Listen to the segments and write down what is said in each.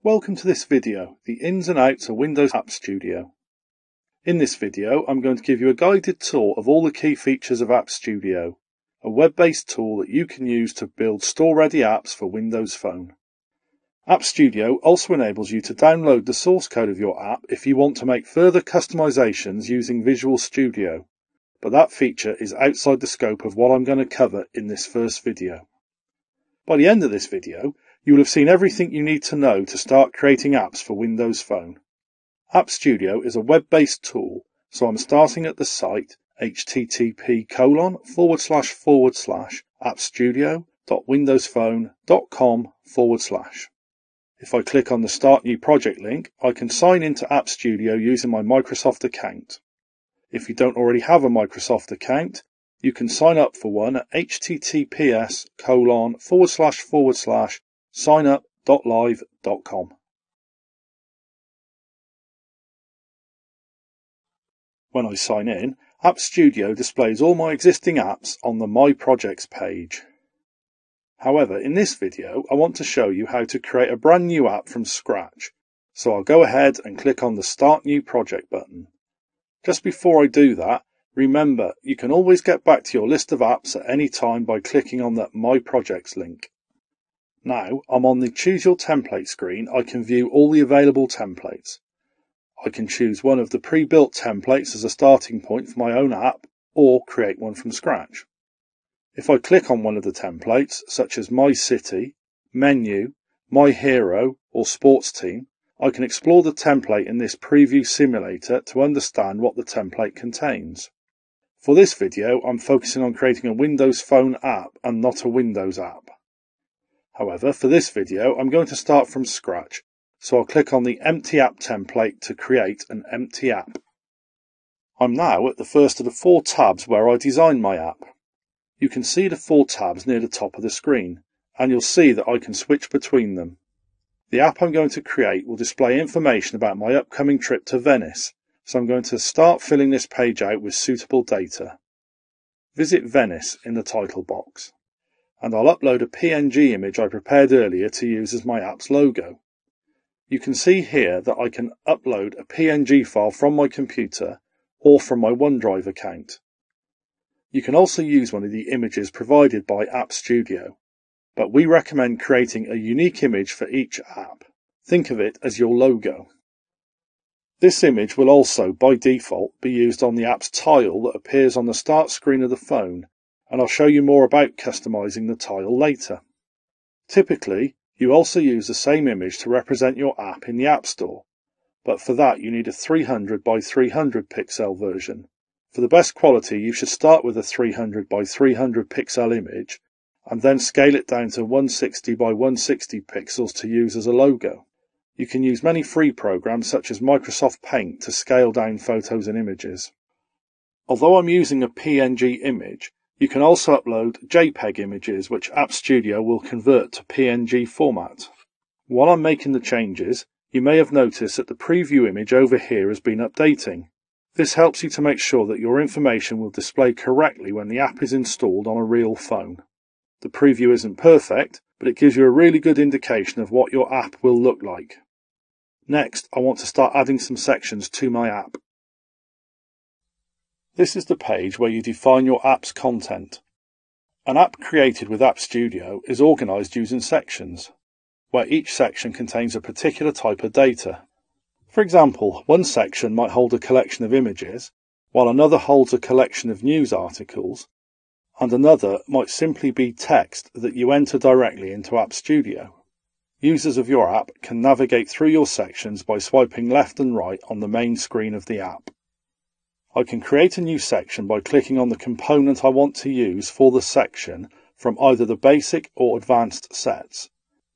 Welcome to this video, the ins and outs of Windows App Studio. In this video, I'm going to give you a guided tour of all the key features of App Studio, a web-based tool that you can use to build store-ready apps for Windows Phone. App Studio also enables you to download the source code of your app if you want to make further customizations using Visual Studio, but that feature is outside the scope of what I'm going to cover in this first video. By the end of this video, you will have seen everything you need to know to start creating apps for Windows Phone. App Studio is a web-based tool, so I'm starting at the site http://appstudio.windowsphone.com/. If I click on the Start New Project link, I can sign into App Studio using my Microsoft account. If you don't already have a Microsoft account, you can sign up for one at https://signup.live.com. When I sign in, App Studio displays all my existing apps on the My Projects page. However, in this video, I want to show you how to create a brand new app from scratch, so I'll go ahead and click on the Start New Project button. Just before I do that, remember, you can always get back to your list of apps at any time by clicking on the My Projects link. Now I'm on the Choose Your Template screen. I can view all the available templates. I can choose one of the pre-built templates as a starting point for my own app, or create one from scratch. If I click on one of the templates, such as My City, Menu, My Hero, or Sports Team, I can explore the template in this preview simulator to understand what the template contains. For this video, I'm focusing on creating a Windows Phone app and not a Windows app. However, for this video, I'm going to start from scratch, so I'll click on the Empty App template to create an empty app. I'm now at the first of the 4 tabs where I designed my app. You can see the 4 tabs near the top of the screen, and you'll see that I can switch between them. The app I'm going to create will display information about my upcoming trip to Venice, so I'm going to start filling this page out with suitable data. Visit Venice in the title box, and I'll upload a PNG image I prepared earlier to use as my app's logo. You can see here that I can upload a PNG file from my computer or from my OneDrive account. You can also use one of the images provided by App Studio, but we recommend creating a unique image for each app. Think of it as your logo. This image will also, by default, be used on the app's tile that appears on the start screen of the phone, and I'll show you more about customizing the tile later. Typically, you also use the same image to represent your app in the App Store, but for that you need a 300 by 300 pixel version. For the best quality, you should start with a 300 by 300 pixel image and then scale it down to 160 by 160 pixels to use as a logo. You can use many free programs such as Microsoft Paint to scale down photos and images. Although I'm using a PNG image, you can also upload JPEG images which App Studio will convert to PNG format. While I'm making the changes, you may have noticed that the preview image over here has been updating. This helps you to make sure that your information will display correctly when the app is installed on a real phone. The preview isn't perfect, but it gives you a really good indication of what your app will look like. Next, I want to start adding some sections to my app. This is the page where you define your app's content. An app created with App Studio is organized using sections, where each section contains a particular type of data. For example, one section might hold a collection of images, while another holds a collection of news articles, and another might simply be text that you enter directly into App Studio. Users of your app can navigate through your sections by swiping left and right on the main screen of the app. I can create a new section by clicking on the component I want to use for the section from either the basic or advanced sets.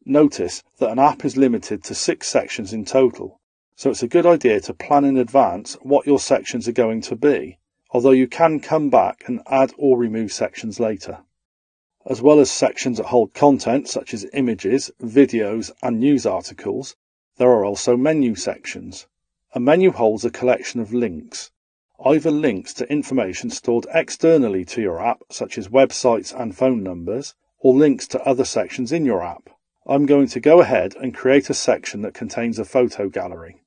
Notice that an app is limited to 6 sections in total, so it's a good idea to plan in advance what your sections are going to be, although you can come back and add or remove sections later. As well as sections that hold content such as images, videos and news articles, there are also menu sections. A menu holds a collection of links, either links to information stored externally to your app such as websites and phone numbers, or links to other sections in your app. I'm going to go ahead and create a section that contains a photo gallery.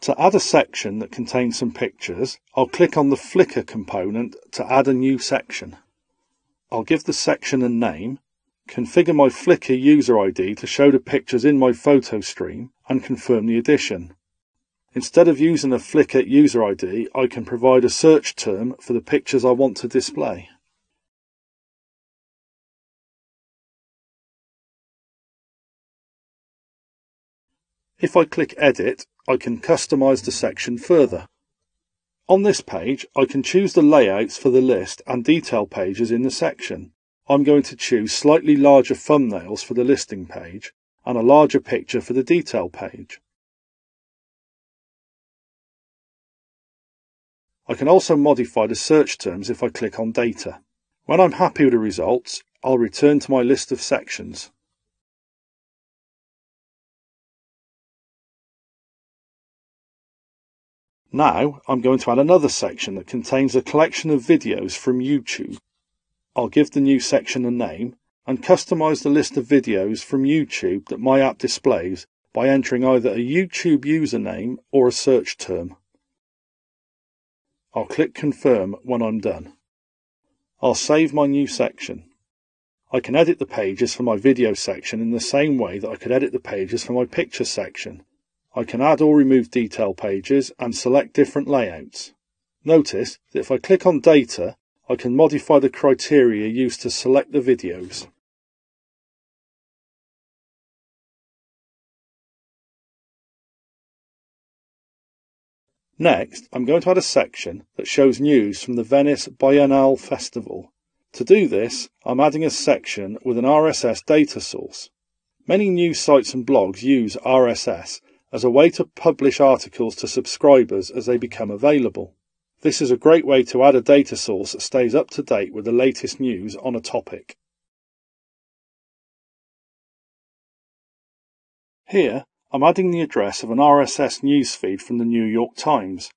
To add a section that contains some pictures, I'll click on the Flickr component to add a new section. I'll give the section a name, configure my Flickr user ID to show the pictures in my photo stream, and confirm the addition. Instead of using a Flickr user ID, I can provide a search term for the pictures I want to display. If I click Edit, I can customize the section further. On this page, I can choose the layouts for the list and detail pages in the section. I'm going to choose slightly larger thumbnails for the listing page and a larger picture for the detail page. I can also modify the search terms if I click on Data. When I'm happy with the results, I'll return to my list of sections. Now I'm going to add another section that contains a collection of videos from YouTube. I'll give the new section a name and customize the list of videos from YouTube that my app displays by entering either a YouTube username or a search term. I'll click Confirm when I'm done. I'll save my new section. I can edit the pages for my video section in the same way that I could edit the pages for my picture section. I can add or remove detail pages and select different layouts. Notice that if I click on Data, I can modify the criteria used to select the videos. Next, I'm going to add a section that shows news from the Venice Biennale Festival. To do this, I'm adding a section with an RSS data source. Many news sites and blogs use RSS as a way to publish articles to subscribers as they become available. This is a great way to add a data source that stays up to date with the latest news on a topic. Here, I'm adding the address of an RSS newsfeed from the New York Times.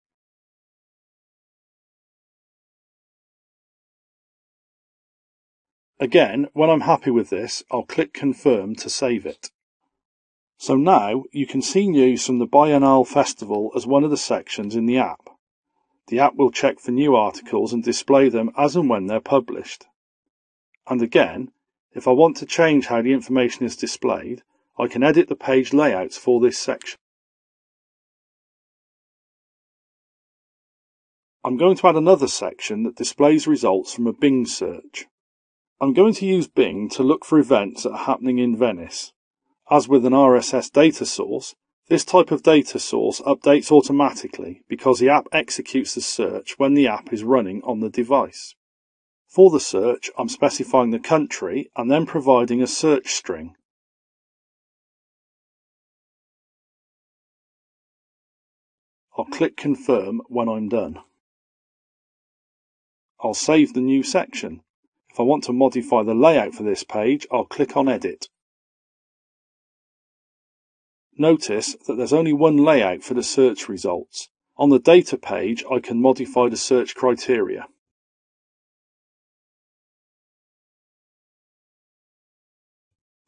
Again, when I'm happy with this, I'll click Confirm to save it. So now you can see news from the Biennale Festival as one of the sections in the app. The app will check for new articles and display them as and when they're published. And again, if I want to change how the information is displayed, I can edit the page layouts for this section. I'm going to add another section that displays results from a Bing search. I'm going to use Bing to look for events that are happening in Venice. As with an RSS data source, this type of data source updates automatically because the app executes the search when the app is running on the device. For the search, I'm specifying the country and then providing a search string. I'll click Confirm when I'm done. I'll save the new section. If I want to modify the layout for this page, I'll click on Edit. Notice that there's only one layout for the search results. On the data page, I can modify the search criteria.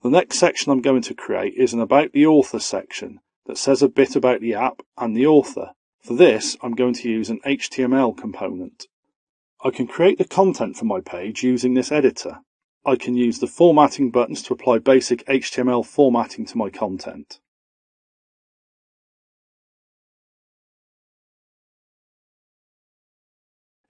The next section I'm going to create is an About the Author section that says a bit about the app and the author. For this, I'm going to use an HTML component. I can create the content for my page using this editor. I can use the formatting buttons to apply basic HTML formatting to my content.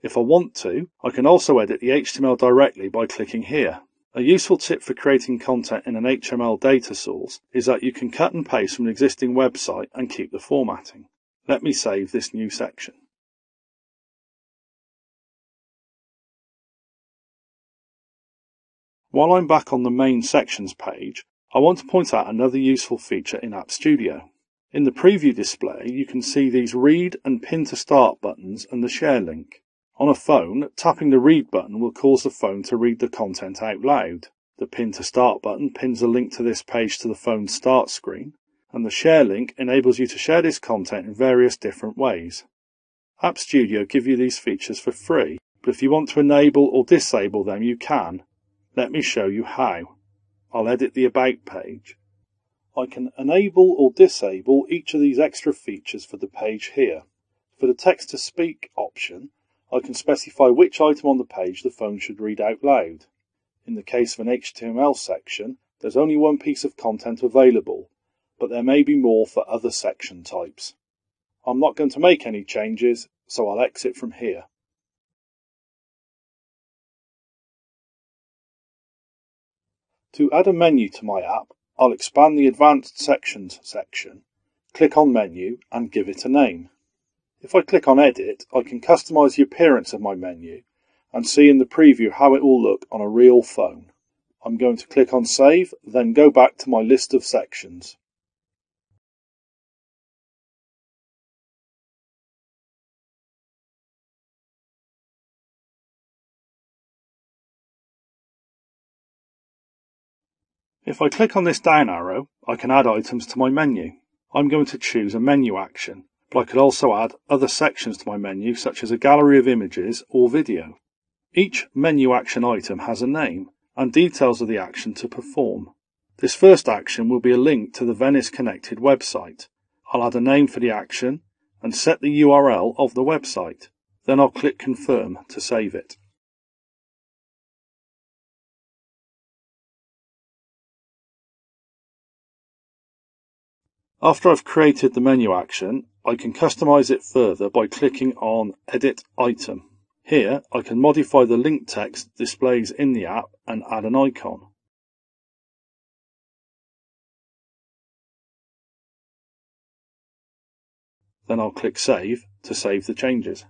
If I want to, I can also edit the HTML directly by clicking here. A useful tip for creating content in an HTML data source is that you can cut and paste from an existing website and keep the formatting. Let me save this new section. While I'm back on the main sections page, I want to point out another useful feature in App Studio. In the preview display, you can see these Read and Pin to Start buttons and the Share link. On a phone, tapping the Read button will cause the phone to read the content out loud. The Pin to Start button pins a link to this page to the phone's start screen, and the Share link enables you to share this content in various different ways. App Studio gives you these features for free, but if you want to enable or disable them, you can. Let me show you how. I'll edit the About page. I can enable or disable each of these extra features for the page here. For the text-to-speak option, I can specify which item on the page the phone should read out loud. In the case of an HTML section, there's only one piece of content available, but there may be more for other section types. I'm not going to make any changes, so I'll exit from here. To add a menu to my app, I'll expand the Advanced Sections section, click on Menu and give it a name. If I click on Edit, I can customize the appearance of my menu and see in the preview how it will look on a real phone. I'm going to click on Save, then go back to my list of sections. If I click on this down arrow, I can add items to my menu. I'm going to choose a menu action, but I could also add other sections to my menu, such as a gallery of images or video. Each menu action item has a name and details of the action to perform. This first action will be a link to the Venice Connected website. I'll add a name for the action and set the URL of the website. Then I'll click Confirm to save it. After I've created the menu action, I can customize it further by clicking on Edit Item. Here, I can modify the link text displays in the app and add an icon. Then I'll click Save to save the changes.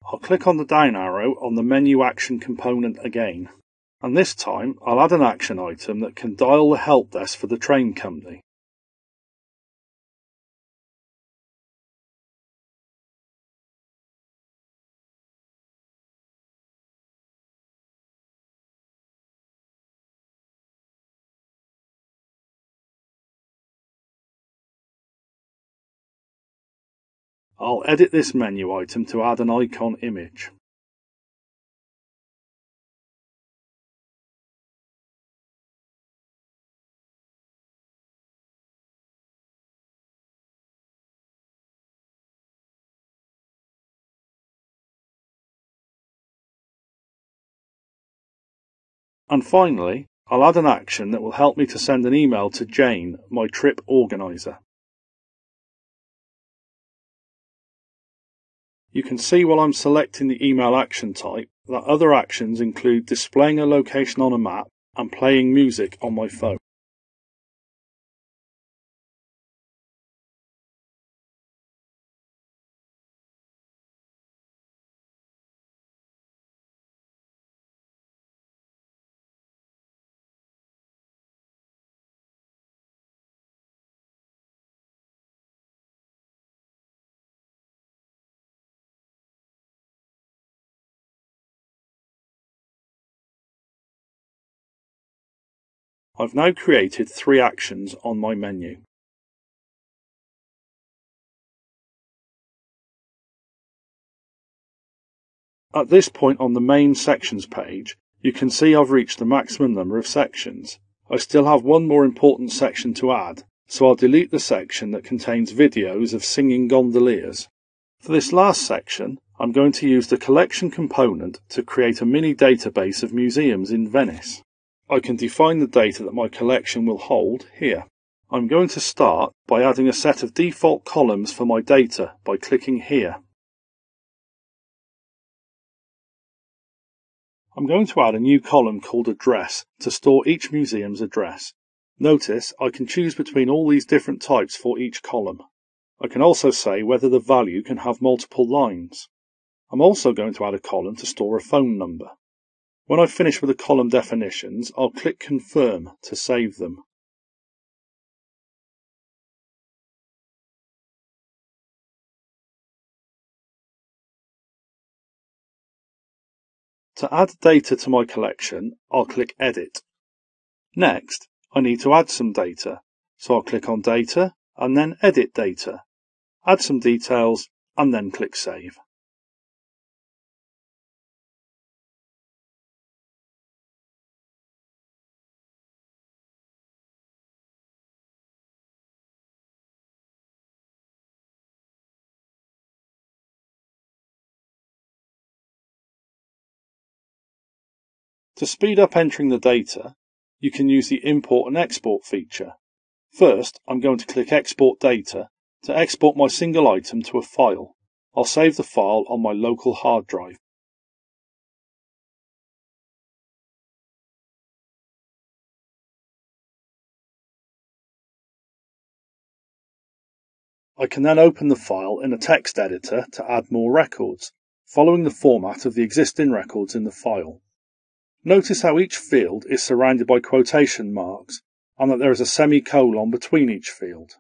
I'll click on the down arrow on the menu action component again, and this time I'll add an action item that can dial the help desk for the train company. I'll edit this menu item to add an icon image. And finally, I'll add an action that will help me to send an email to Jane, my trip organizer. You can see while I'm selecting the email action type that other actions include displaying a location on a map and playing music on my phone. I've now created 3 actions on my menu. At this point on the main sections page, you can see I've reached the maximum number of sections. I still have one more important section to add, so I'll delete the section that contains videos of singing gondoliers. For this last section, I'm going to use the collection component to create a mini database of museums in Venice. I can define the data that my collection will hold here. I'm going to start by adding a set of default columns for my data by clicking here. I'm going to add a new column called Address to store each museum's address. Notice I can choose between all these different types for each column. I can also say whether the value can have multiple lines. I'm also going to add a column to store a phone number. When I've finished with the column definitions, I'll click Confirm to save them. To add data to my collection, I'll click Edit. Next, I need to add some data, so I'll click on Data and then Edit Data. add some details, and then click Save. To speed up entering the data, you can use the Import and Export feature. First, I'm going to click Export Data to export my single item to a file. I'll save the file on my local hard drive. I can then open the file in a text editor to add more records, following the format of the existing records in the file. Notice how each field is surrounded by quotation marks and that there is a semicolon between each field.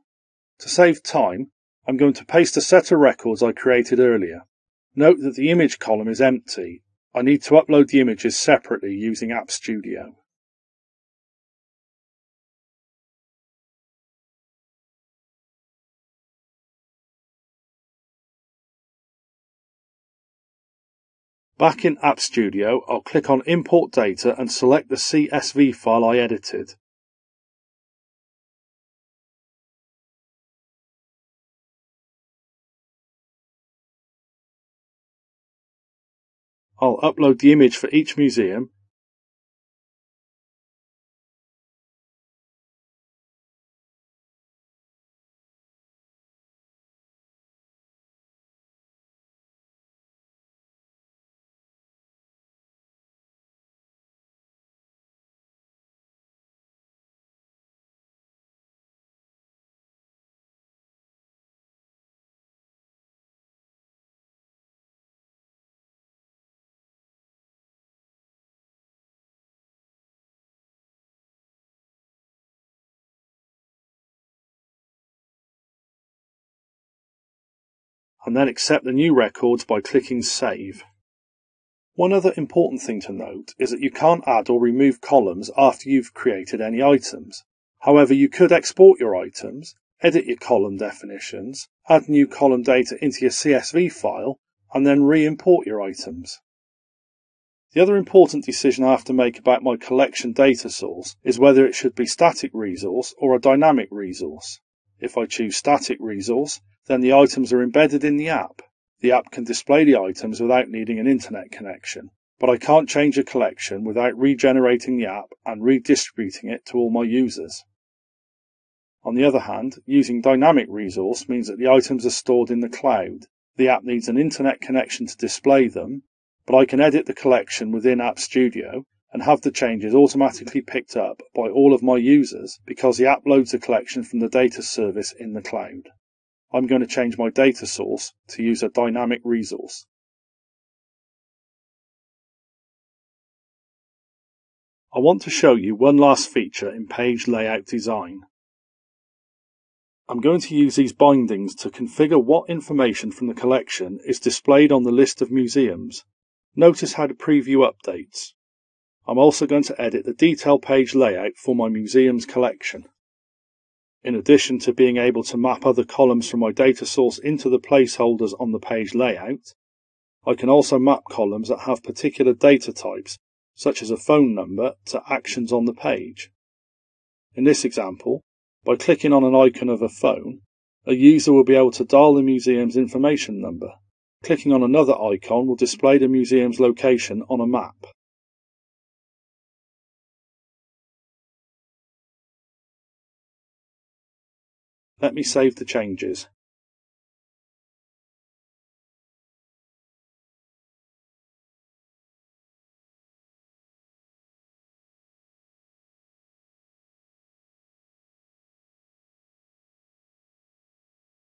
To save time, I'm going to paste a set of records I created earlier. Note that the image column is empty. I need to upload the images separately using App Studio. Back in App Studio, I'll click on Import Data and select the CSV file I edited. I'll upload the image for each museum. And then accept the new records by clicking Save. One other important thing to note is that you can't add or remove columns after you've created any items. However, you could export your items, edit your column definitions, add new column data into your CSV file, and then re-import your items. The other important decision I have to make about my collection data source is whether it should be static resource or a dynamic resource. If I choose static resource, then the items are embedded in the app. The app can display the items without needing an internet connection, but I can't change a collection without regenerating the app and redistributing it to all my users. On the other hand, using dynamic resource means that the items are stored in the cloud. The app needs an internet connection to display them, but I can edit the collection within App Studio and have the changes automatically picked up by all of my users because the app loads the collection from the data service in the cloud. I'm going to change my data source to use a dynamic resource. I want to show you one last feature in page layout design. I'm going to use these bindings to configure what information from the collection is displayed on the list of museums. Notice how the preview updates. I'm also going to edit the detail page layout for my museum's collection. In addition to being able to map other columns from my data source into the placeholders on the page layout, I can also map columns that have particular data types, such as a phone number, to actions on the page. In this example, by clicking on an icon of a phone, a user will be able to dial the museum's information number. Clicking on another icon will display the museum's location on a map. Let me save the changes.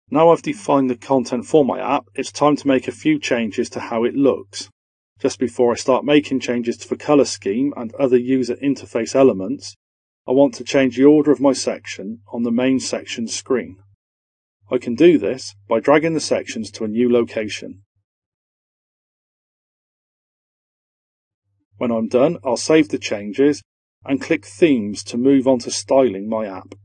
Now I've defined the content for my app, it's time to make a few changes to how it looks. Just before I start making changes to the colour scheme and other user interface elements, I want to change the order of my section on the main section screen. I can do this by dragging the sections to a new location. When I'm done, I'll save the changes and click Themes to move on to styling my app.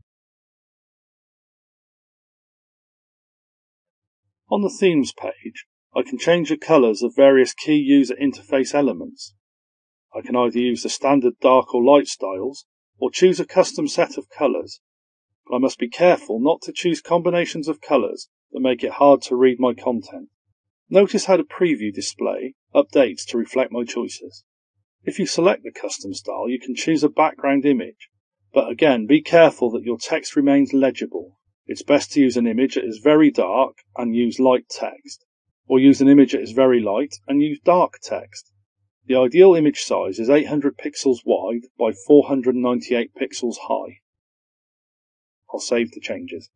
On the Themes page, I can change the colours of various key user interface elements. I can either use the standard dark or light styles, or choose a custom set of colours, but I must be careful not to choose combinations of colours that make it hard to read my content. Notice how the preview display updates to reflect my choices. If you select the custom style, you can choose a background image, but again, be careful that your text remains legible. It's best to use an image that is very dark and use light text, or use an image that is very light and use dark text. The ideal image size is 800 pixels wide by 498 pixels high. I'll save the changes.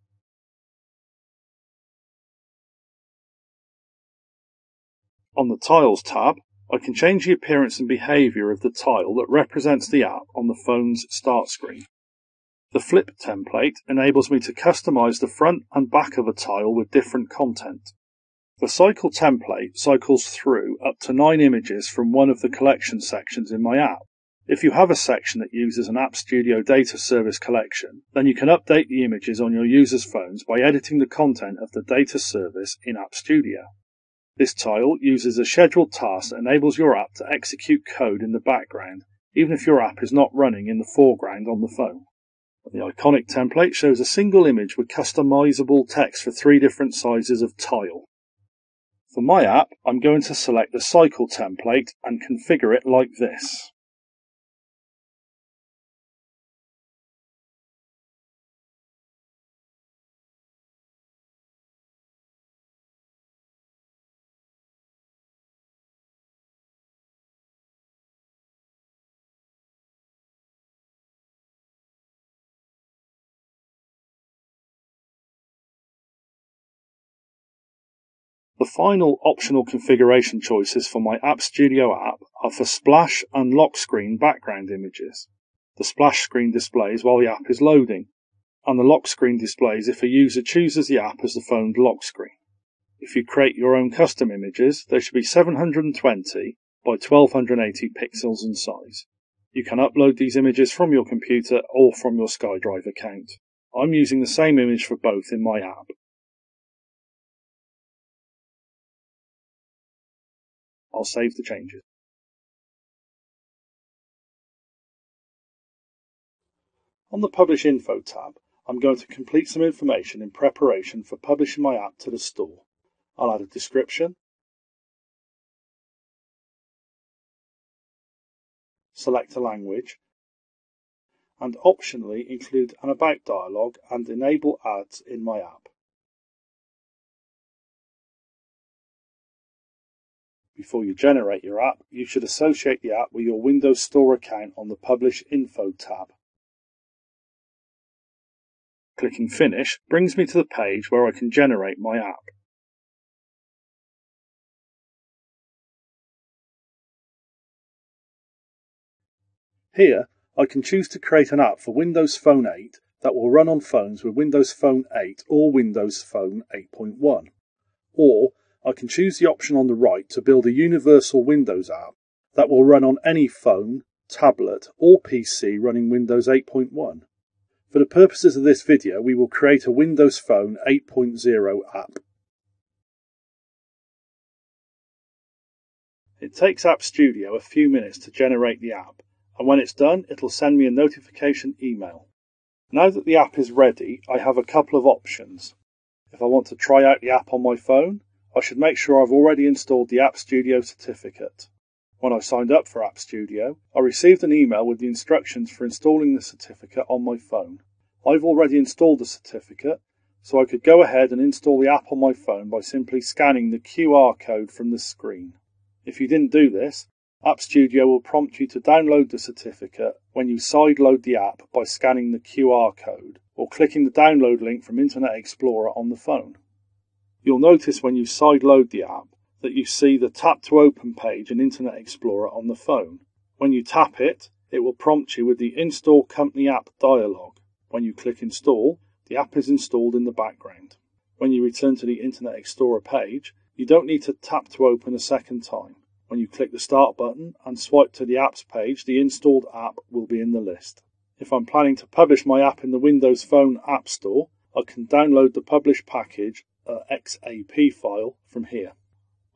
On the Tiles tab, I can change the appearance and behaviour of the tile that represents the app on the phone's start screen. The Flip template enables me to customise the front and back of a tile with different content. The Cycle template cycles through up to 9 images from one of the collection sections in my app. If you have a section that uses an App Studio data service collection, then you can update the images on your users' phones by editing the content of the data service in App Studio. This tile uses a scheduled task that enables your app to execute code in the background, even if your app is not running in the foreground on the phone. The Iconic template shows a single image with customizable text for 3 different sizes of tile. For my app, I'm going to select the Cycle template and configure it like this. The final optional configuration choices for my App Studio app are for splash and lock screen background images. The splash screen displays while the app is loading, and the lock screen displays if a user chooses the app as the phone's lock screen. If you create your own custom images, they should be 720 by 1280 pixels in size. You can upload these images from your computer or from your SkyDrive account. I'm using the same image for both in my app. I'll save the changes. On the Publish Info tab, I'm going to complete some information in preparation for publishing my app to the store. I'll add a description, select a language, and optionally include an About dialog and enable ads in my app. Before you generate your app, you should associate the app with your Windows Store account on the Publish Info tab. Clicking Finish brings me to the page where I can generate my app. Here, I can choose to create an app for Windows Phone 8 that will run on phones with Windows Phone 8 or Windows Phone 8.1. Or I can choose the option on the right to build a universal Windows app that will run on any phone, tablet or PC running Windows 8.1. For the purposes of this video, we will create a Windows Phone 8.0 app. It takes App Studio a few minutes to generate the app, and when it's done, it'll send me a notification email. Now that the app is ready, I have a couple of options. If I want to try out the app on my phone, I should make sure I've already installed the App Studio certificate. When I signed up for App Studio, I received an email with the instructions for installing the certificate on my phone. I've already installed the certificate, so I could go ahead and install the app on my phone by simply scanning the QR code from the screen. If you didn't do this, App Studio will prompt you to download the certificate when you sideload the app by scanning the QR code or clicking the download link from Internet Explorer on the phone. You'll notice when you sideload the app that you see the Tap to Open page in Internet Explorer on the phone. When you tap it, it will prompt you with the Install Company App dialog. When you click Install, the app is installed in the background. When you return to the Internet Explorer page, you don't need to tap to open a second time. When you click the Start button and swipe to the Apps page, the installed app will be in the list. If I'm planning to publish my app in the Windows Phone App Store, I can download the Publish package .xap file from here.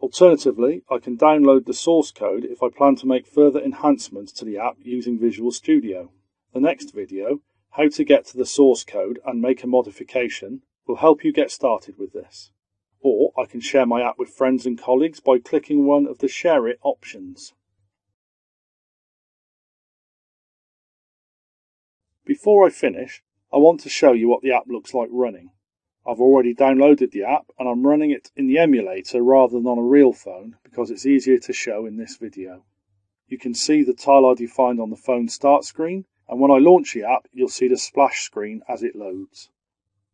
Alternatively, I can download the source code if I plan to make further enhancements to the app using Visual Studio. The next video, how to get to the source code and make a modification, will help you get started with this. Or I can share my app with friends and colleagues by clicking one of the Share It options. Before I finish, I want to show you what the app looks like running. I've already downloaded the app and I'm running it in the emulator rather than on a real phone because it's easier to show in this video. You can see the tile I defined on the phone start screen, and when I launch the app you'll see the splash screen as it loads.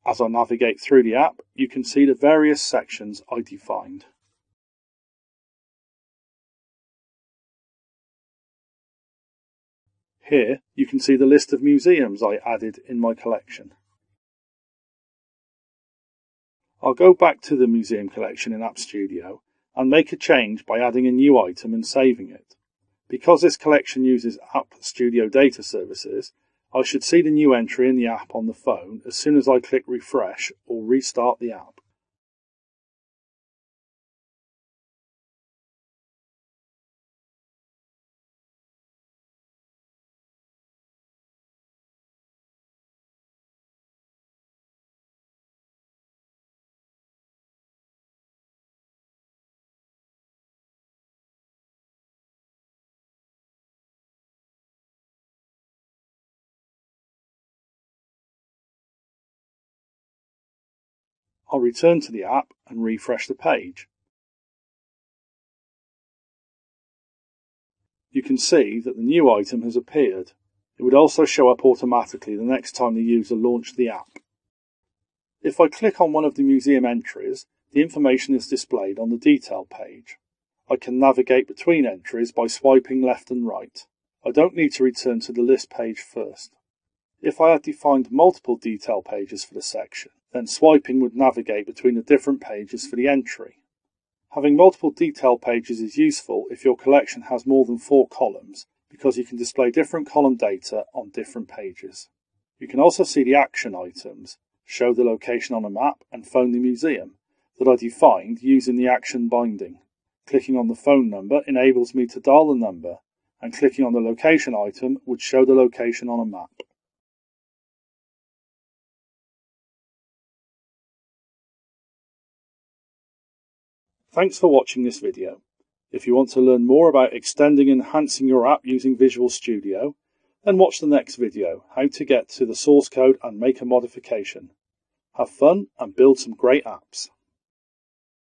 As I navigate through the app, you can see the various sections I defined. Here you can see the list of museums I added in my collection. I'll go back to the museum collection in App Studio and make a change by adding a new item and saving it. Because this collection uses App Studio data services, I should see the new entry in the app on the phone as soon as I click refresh or restart the app. I'll return to the app and refresh the page. You can see that the new item has appeared. It would also show up automatically the next time the user launched the app. If I click on one of the museum entries, the information is displayed on the detail page. I can navigate between entries by swiping left and right. I don't need to return to the list page first. If I had defined multiple detail pages for the section, then swiping would navigate between the different pages for the entry. Having multiple detail pages is useful if your collection has more than 4 columns, because you can display different column data on different pages. You can also see the action items, show the location on a map and phone the museum, that I defined using the action binding. Clicking on the phone number enables me to dial the number, and clicking on the location item would show the location on a map. Thanks for watching this video. If you want to learn more about extending and enhancing your app using Visual Studio, then watch the next video, how to get to the source code and make a modification. Have fun and build some great apps.